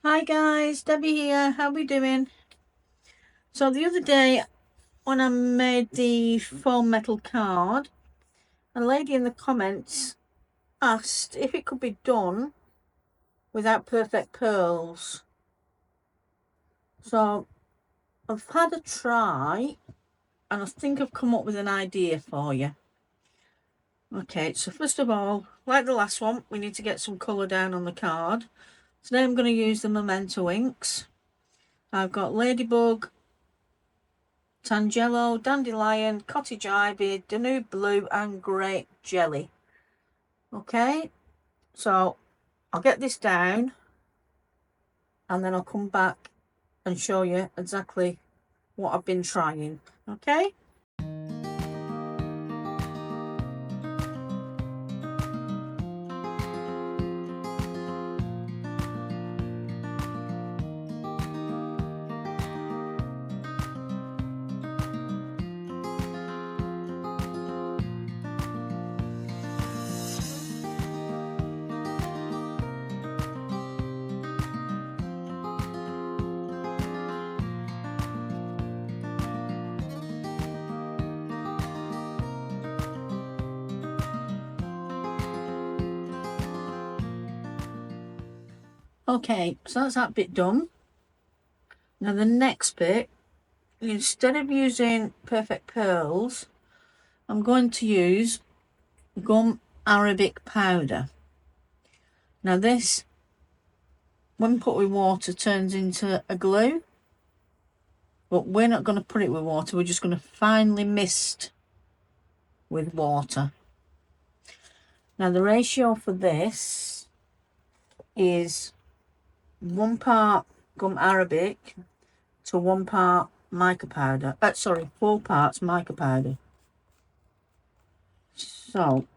Hi guys, Debbie here. How we doing? So the other day when I made the foam metal card, a lady in the comments asked if it could be done without perfect pearls. So I've had a try and I think I've come up with an idea for you. Okay, so first of all, like the last one, we need to get some colour down on the card. Today I'm going to use the Memento inks. I've got Ladybug, Tangelo, Dandelion, Cottage Ivy, Danube Blue and Grape Jelly. Okay, so I'll get this down and then I'll come back and show you exactly what I've been trying. Okay. Okay, so that's that bit done. Now the next bit, instead of using perfect pearls, I'm going to use gum arabic powder. Now this, when put with water, turns into a glue, but we're not going to put it with water, we're just going to finely mist with water. Now the ratio for this is 1 part gum arabic to 1 part mica powder. 4 parts mica powder. So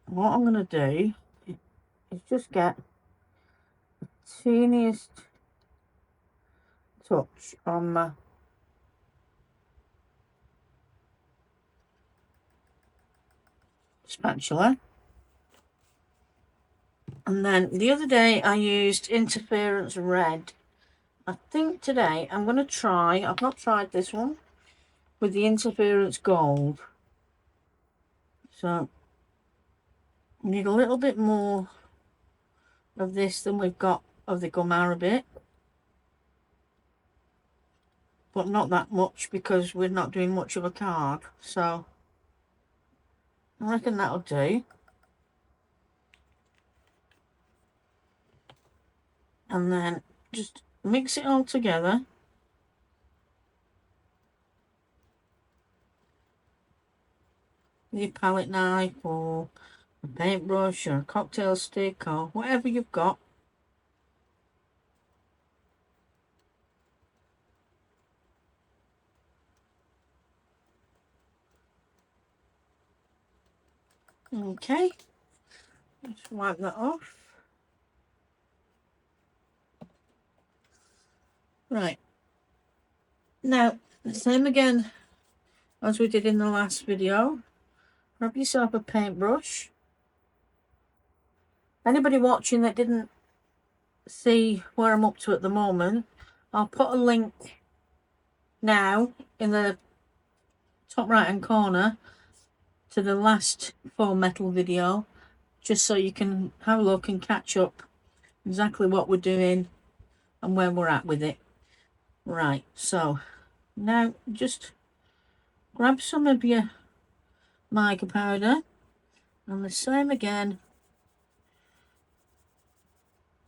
what I'm going to do is just get the teeniest touch on my spatula. And then the other day I used Interference Red. I think today I'm going to try, I've not tried this one, with the Interference Gold. So we need a little bit more of this than we've got of the gum arabic, but not that much because we're not doing much of a card. So I reckon that'll do. And then just mix it all together. With your palette knife or a paintbrush or a cocktail stick or whatever you've got. Okay, let's wipe that off. Right, now the same again as we did in the last video. Grab yourself a paintbrush. Anybody watching that didn't see where I'm up to at the moment, I'll put a link now in the top right hand corner to the last foam metal video, just so you can have a look and catch up exactly what we're doing and where we're at with it. Right, so now just grab some of your mica powder and the same again,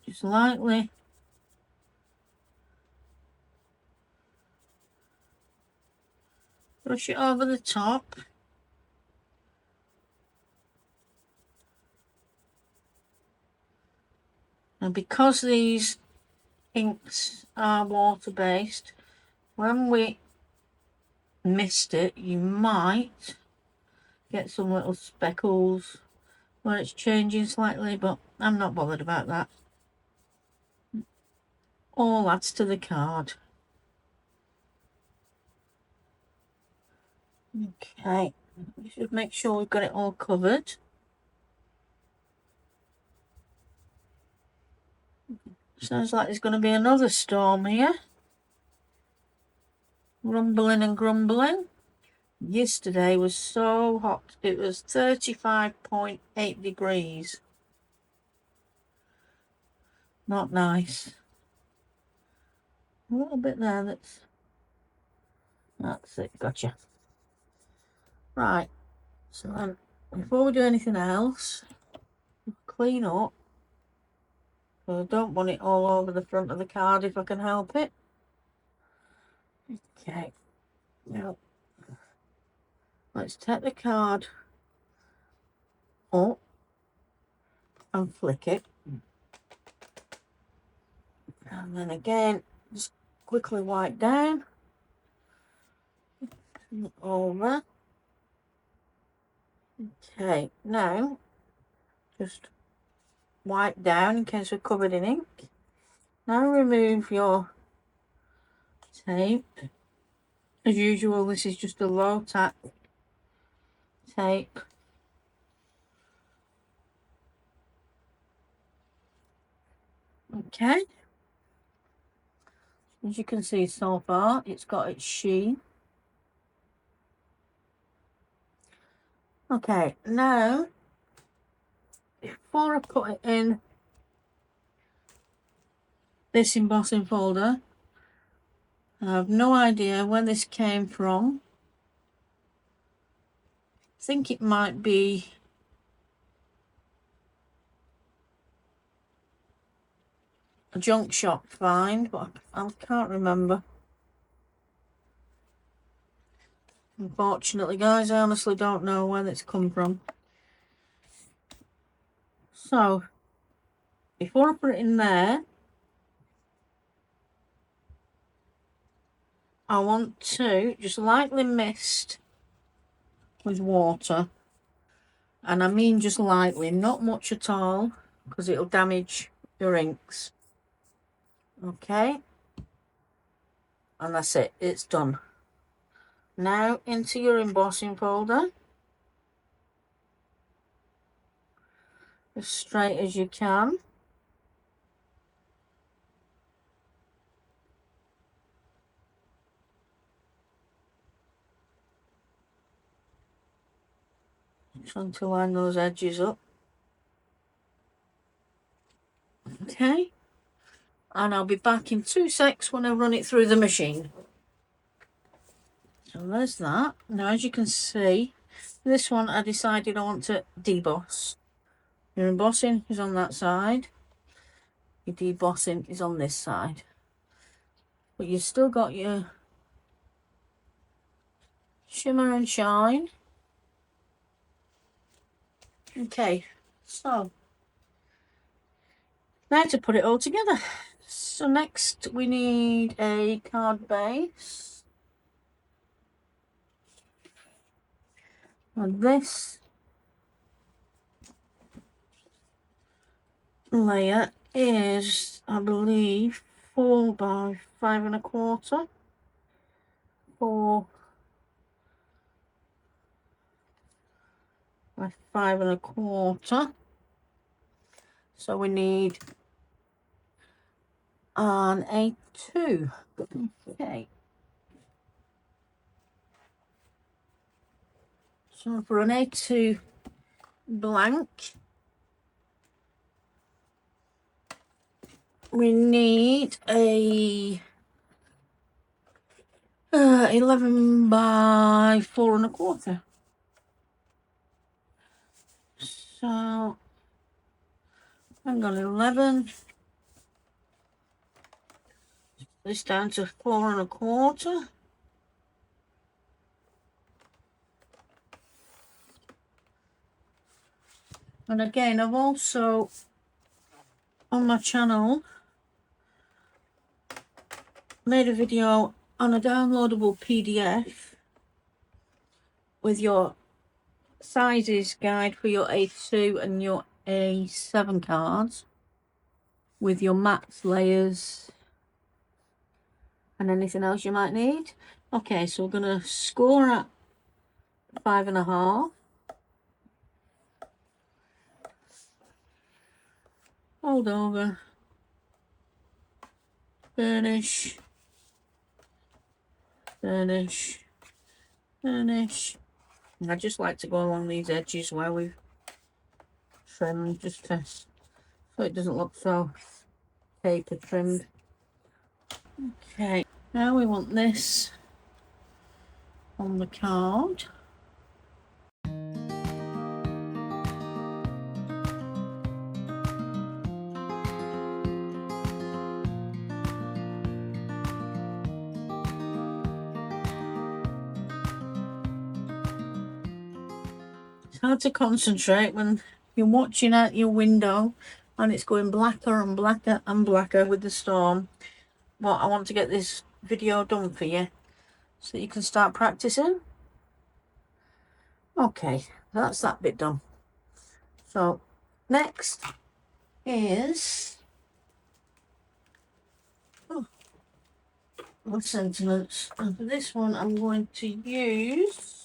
just lightly brush it over the top. And because these inks are water based, when we mist it, you might get some little speckles where it's changing slightly, but I'm not bothered about that. All adds to the card. Okay, we should make sure we've got it all covered. Sounds like there's going to be another storm here. Rumbling and grumbling. Yesterday was so hot. It was 35.8 degrees. Not nice. A little bit there. That's it. Gotcha. Right. So before we do anything else, clean up. I don't want it all over the front of the card if I can help it. Okay. Now, let's take the card up and flick it. And then again, just quickly wipe down. Over. Okay, now just wipe down in case we're covered in ink. Now remove your tape. As usual, this is just a low tack tape. Okay. As you can see so far, it's got its sheen. Okay, now, before I put it in this embossing folder, I have no idea where this came from. I think it might be a junk shop find, but I can't remember. Unfortunately, guys, I honestly don't know where it's come from. So, before I put it in there, I want to just lightly mist with water. And I mean just lightly, not much at all, because it'll damage your inks. Okay. And that's it, it's done. Now into your embossing folder. As straight as you can. Trying to line those edges up. Okay. And I'll be back in 2 secs when I run it through the machine. So there's that. Now as you can see, this one I decided I want to deboss. Your embossing is on that side. Your debossing is on this side. But you've still got your shimmer and shine. Okay, so now to put it all together. So next we need a card base. And this layer is, I believe, 4 by 5 1/4. 4 by 5 1/4. So we need an A2. Okay. So for an A2 blank, we need a 11 by 4 1/4. So hang on, 11. This down to 4 1/4. And again, I've also on my channel made a video on a downloadable PDF with your sizes guide for your A2 and your A7 cards, with your mats, layers, and anything else you might need. Okay, so we're going to score at 5 1/2. Fold over burnish, burnish, burnish. And I just like to go along these edges where we've trimmed, just to, so it doesn't look so paper trimmed. Okay, now we want this on the card. It's hard to concentrate when you're watching out your window and it's going blacker and blacker and blacker with the storm. But I want to get this video done for you so you can start practicing. Okay, that's that bit done. So next is my sentiments, and for this one I'm going to use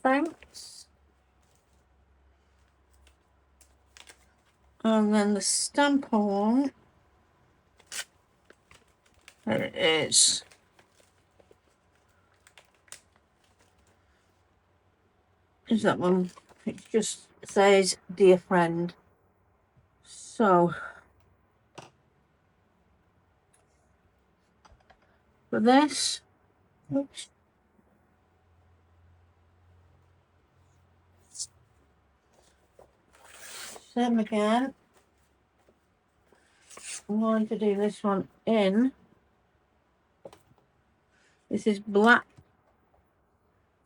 thanks, and then the stamper one, there it is. Is that one? It just says dear friend. So for this, oops, same again. I'm going to do this one in. This is black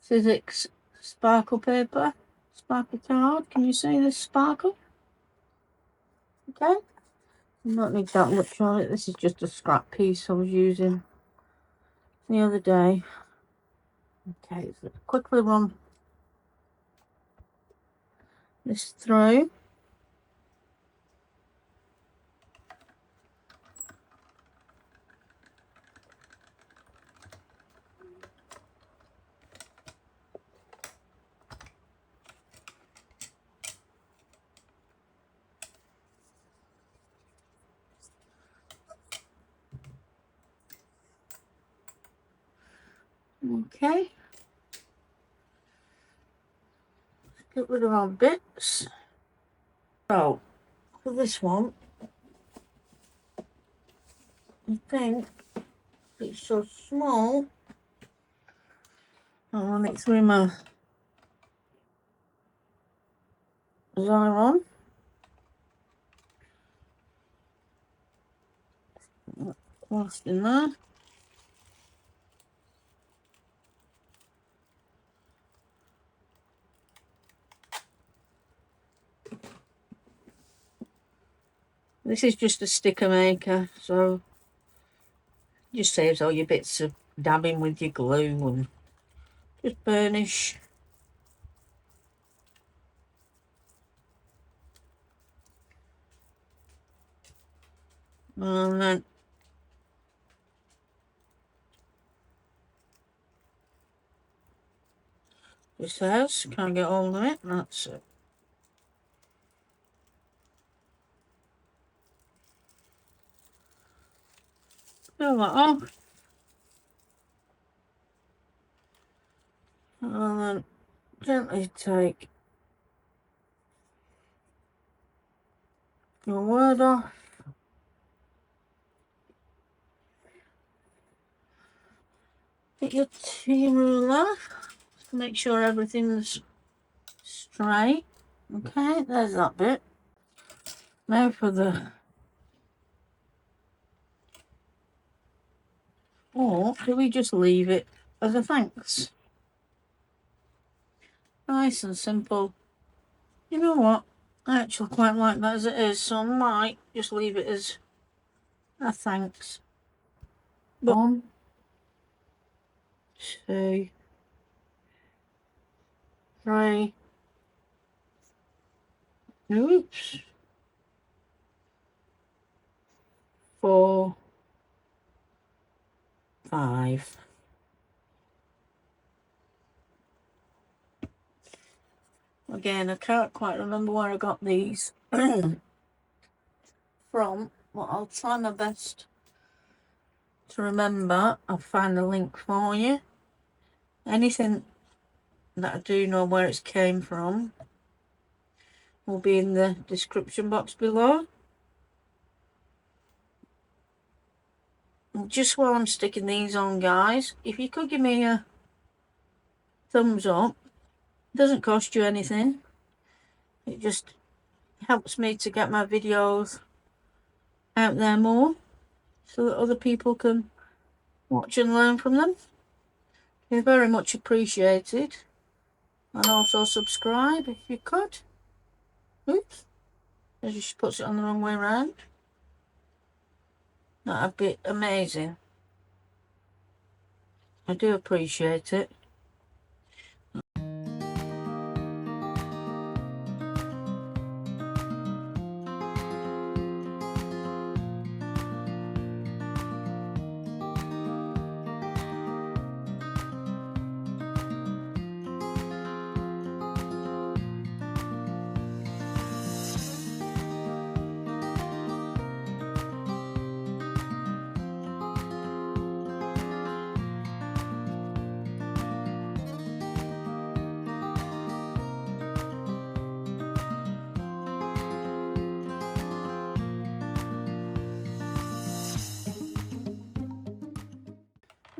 Sizzix sparkle paper, sparkle card. Can you see this sparkle? Okay. You don't need that much on it. This is just a scrap piece I was using the other day. Okay, so quickly run this through. Okay. Get rid of our bits. So, for this one, I think it's so small. I run it through my Xyron. Lost in there. This is just a sticker maker, so it just saves all your bits of dabbing with your glue and just burnish. And then this says, can't get hold of it, that's it. Peel that off. And then gently take your word off. Get your tea ruler to make sure everything's straight. Okay, there's that bit. Now for the... Or do we just leave it as a thanks? Nice and simple. You know what? I actually quite like that as it is, so I might just leave it as a thanks. 1, 2, 3. Oops. 4, 5. Again, I can't quite remember where I got these from, but I'll try my best to remember. I'll find the link for you. Anything that I do know where it came from will be in the description box below. And just while I'm sticking these on, guys, if you could give me a thumbs up, it doesn't cost you anything. It just helps me to get my videos out there more so that other people can watch and learn from them. You're very much appreciated. And also subscribe if you could. Oops, I just puts it on the wrong way around. That'd be amazing. I do appreciate it.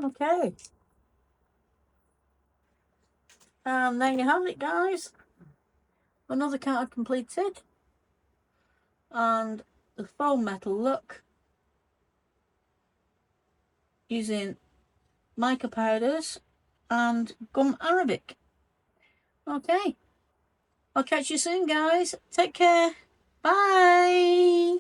Okay. And there you have it, guys. Another card completed. And the faux metal look using mica powders and gum arabic. Okay. I'll catch you soon, guys. Take care. Bye.